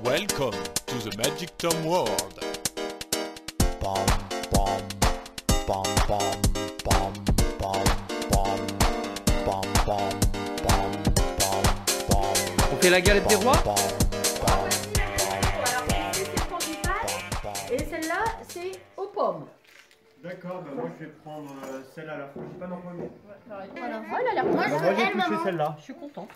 Welcome to the Magic Tom world. Bam, bam, bam, bam, bam, bam, bam, bam, bam, bam, bam, bam. On fait la galette des rois? Et celle-là, c'est aux pommes. D'accord, bah moi je vais prendre celle à la frangipane en premier. Voilà. Oh, elle a l'air Bah, moi j'ai touché celle-là. Je suis contente.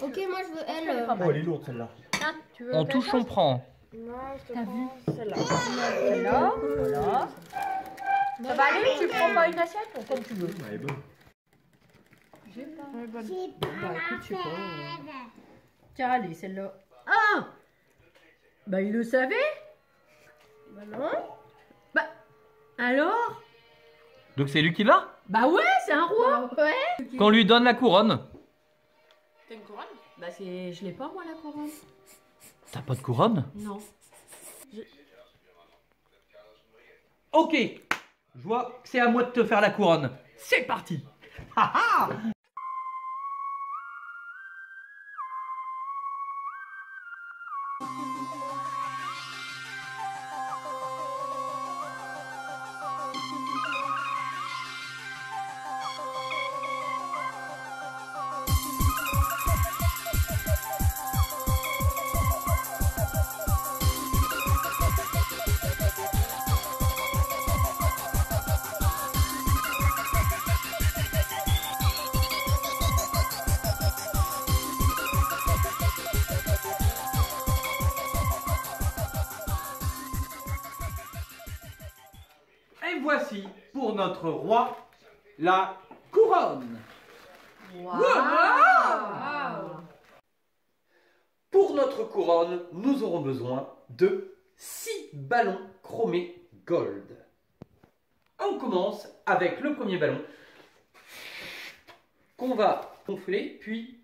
Ok, moi je veux elle. Oh, elle est lourde celle-là. Ah, tu veux On touche, on prend. Non, je te T'as prends celle-là. celle-là. Voilà. Ça va aller? Tu prends pas une assiette ou comme tu veux? Elle est bonne. J'ai pas. Bah écoute, je sais pas. Tiens, allez, celle-là. Ah! Bah il le savait? Bah non. Bah alors? Donc c'est lui qui l'a? Bah ouais, c'est un roi. Ouais. Qu'on lui donne la couronne. T'as une couronne? Bah c'est, je l'ai pas moi la couronne. T'as pas de couronne? Non. Ok. Je vois que c'est à moi de te faire la couronne. C'est parti. Ha ha. Et voici pour notre roi la couronne. Pour notre couronne, nous aurons besoin de 6 ballons chromés gold. On commence avec le premier ballon qu'on va gonfler, puis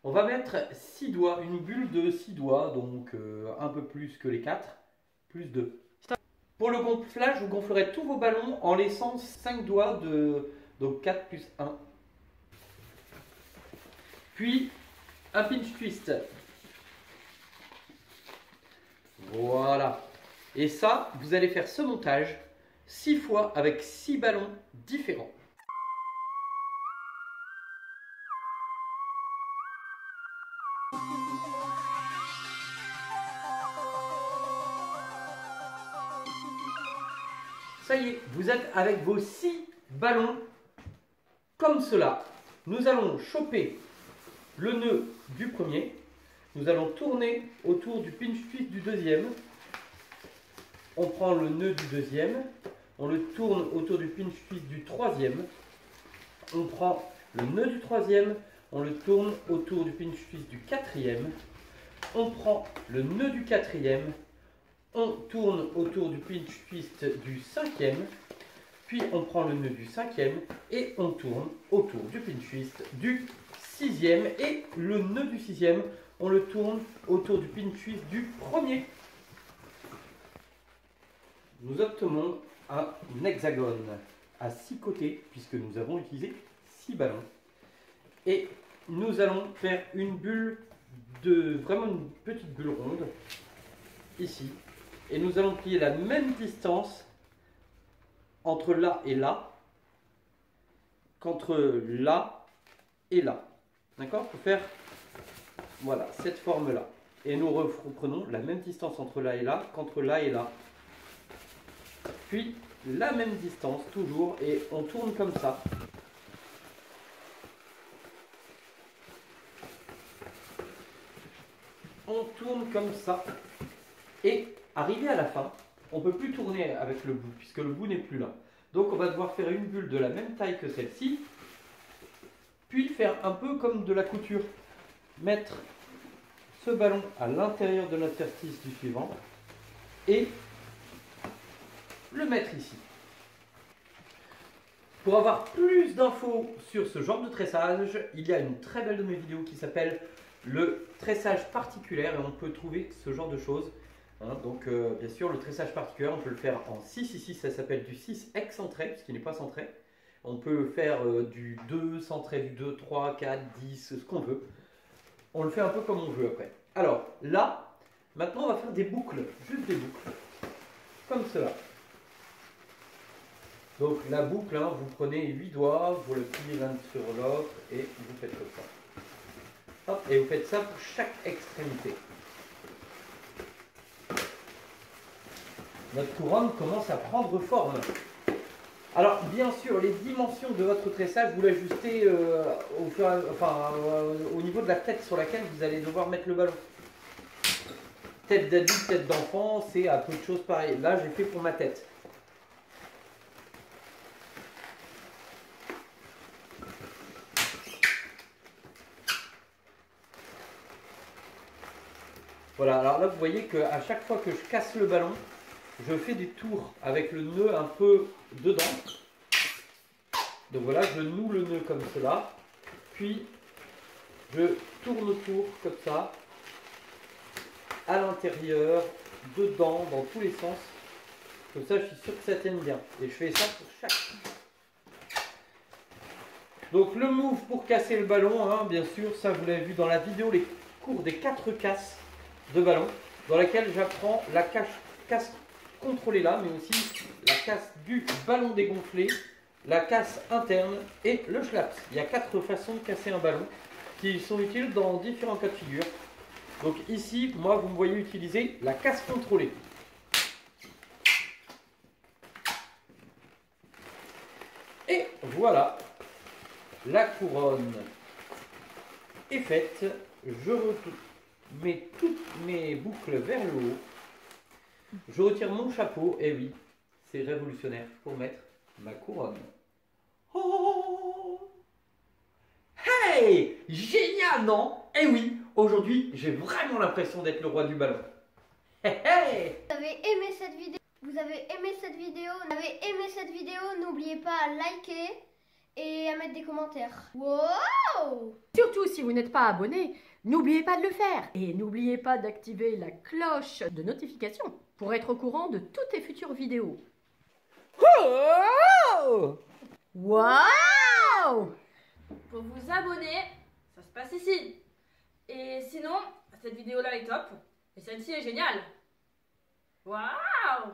on va mettre 6 doigts, une bulle de 6 doigts, donc un peu plus que les 4, plus 2. Pour le gonflage, vous gonflerez tous vos ballons en laissant 5 doigts de donc 4 plus 1. Puis un pinch twist. Voilà. Et ça, vous allez faire ce montage 6 fois avec 6 ballons différents. Ça y est, vous êtes avec vos 6 ballons comme cela. Nous allons choper le nœud du premier. Nous allons tourner autour du pinch twist du deuxième. On prend le nœud du deuxième. On le tourne autour du pinch twist du troisième. On prend le nœud du troisième. On le tourne autour du pinch twist du quatrième. On prend le nœud du quatrième. On tourne autour du pinch twist du cinquième, puis on prend le nœud du cinquième et on tourne autour du pinch twist du sixième et le nœud du sixième, on le tourne autour du pinch twist du premier. Nous obtenons un hexagone à 6 côtés puisque nous avons utilisé 6 ballons. Et nous allons faire une bulle vraiment une petite bulle ronde ici. Et nous allons plier la même distance entre là et là qu'entre là et là. D'accord? Pour faire voilà, cette forme-là. Et nous reprenons la même distance entre là et là qu'entre là et là. Puis la même distance toujours et on tourne comme ça. On tourne comme ça. Et arrivé à la fin, on ne peut plus tourner avec le bout, puisque le bout n'est plus là. Donc on va devoir faire une bulle de la même taille que celle-ci, puis faire un peu comme de la couture. Mettre ce ballon à l'intérieur de l'interstice du suivant, et le mettre ici. Pour avoir plus d'infos sur ce genre de tressage, il y a une très belle de mes vidéos qui s'appelle le tressage particulaire, et on peut trouver ce genre de choses. Donc bien sûr le tressage particulier on peut le faire en 6, ça s'appelle du 6 excentré puisqu'il n'est pas centré. On peut faire du 2 centré, du 2, 3, 4, 10, ce qu'on veut. On le fait un peu comme on veut après. Alors là, Maintenant, on va faire des boucles, juste des boucles, comme cela. Donc la boucle, hein, vous prenez 8 doigts, vous le pliez l'un sur l'autre et vous faites comme ça. Hop, et vous faites ça pour chaque extrémité. Notre couronne commence à prendre forme. Alors bien sûr, les dimensions de votre tressage, vous l'ajustez au niveau de la tête sur laquelle vous allez devoir mettre le ballon. Tête d'adulte, tête d'enfant, c'est à peu de choses pareilles. Là, j'ai fait pour ma tête. Voilà, alors là, vous voyez qu'à chaque fois que je casse le ballon, je fais des tours avec le nœud un peu dedans. Donc voilà, je noue le nœud comme cela. Puis, je tourne autour comme ça. À l'intérieur, dedans, dans tous les sens. Comme ça, je suis sûr que ça tienne bien. Et je fais ça pour chaque. Donc le move pour casser le ballon, hein, bien sûr, ça vous l'avez vu dans la vidéo, les cours des 4 casses de ballon, dans laquelle j'apprends la casse contrôlée là, mais aussi la casse du ballon dégonflé, la casse interne et le schlaps. Il y a 4 façons de casser un ballon qui sont utiles dans différents cas de figure. Donc ici, moi, vous me voyez utiliser la casse contrôlée. Et voilà, la couronne est faite. Je mets toutes mes boucles vers le haut. Je retire mon chapeau, et oui, c'est révolutionnaire pour mettre ma couronne. Oh! Hey! Génial, non? Eh oui, aujourd'hui, j'ai vraiment l'impression d'être le roi du ballon. Hey, hey! Vous avez aimé cette vidéo? Vous avez aimé cette vidéo? N'oubliez pas à liker et à mettre des commentaires. Wow! Surtout si vous n'êtes pas abonné, n'oubliez pas de le faire. Et n'oubliez pas d'activer la cloche de notification pour être au courant de toutes les futures vidéos. Oh! Waouh! Pour vous abonner, ça se passe ici. Et sinon, cette vidéo-là est top. Et celle-ci est géniale. Waouh!